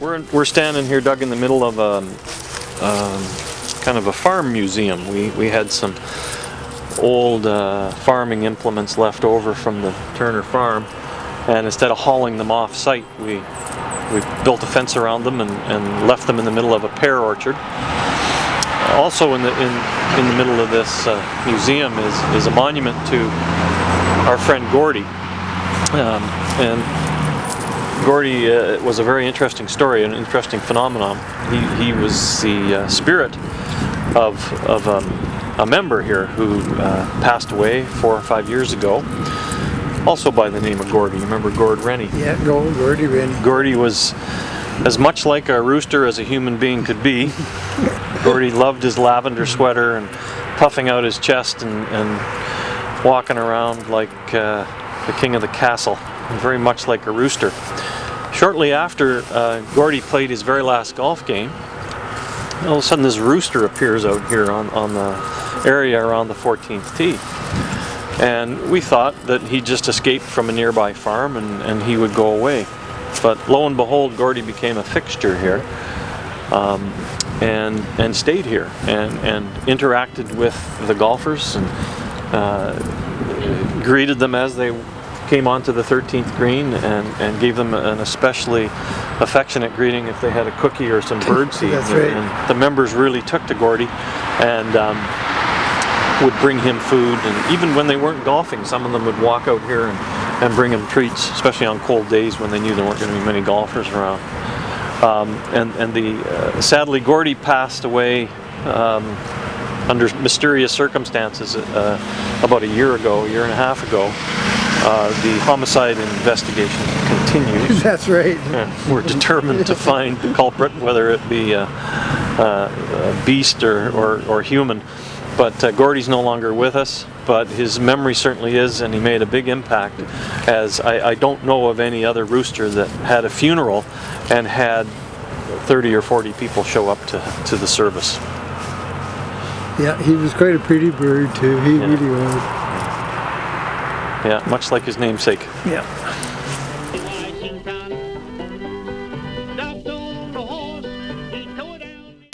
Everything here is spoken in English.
We're standing here, Doug, in the middle of a kind of a farm museum. We had some old farming implements left over from the Turner farm, and instead of hauling them off site, we built a fence around them and left them in the middle of a pear orchard. Also in the middle of this museum is a monument to our friend Gordie. And Gordie was a very interesting story, an interesting phenomenon. He was the spirit of a member here who passed away 4 or 5 years ago, also by the name of Gordie. You remember Gord Rennie? Yeah, Gordie Rennie. Gordie was as much like a rooster as a human being could be. Gordie loved his lavender sweater and puffing out his chest and walking around like the king of the castle, very much like a rooster. Shortly after Gordie played his very last golf game, all of a sudden this rooster appears out here on the area around the 14th tee. And we thought that he just escaped from a nearby farm and he would go away. But lo and behold, Gordie became a fixture here and stayed here and interacted with the golfers and greeted them as they came onto the 13th green and gave them an especially affectionate greeting if they had a cookie or some birdseed. That's right. And the members really took to Gordie and would bring him food, and even when they weren't golfing, some of them would walk out here and bring him treats, especially on cold days when they knew there weren't going to be many golfers around. Sadly, Gordie passed away under mysterious circumstances about a year and a half ago. The homicide investigation continues. That's right. We're determined to find the culprit, whether it be a beast or human. But Gordie's no longer with us, but his memory certainly is, and he made a big impact, as I don't know of any other rooster that had a funeral and had 30 or 40 people show up to the service. Yeah, he was quite a pretty bird too. He really was. Yeah, much like his namesake. Yeah.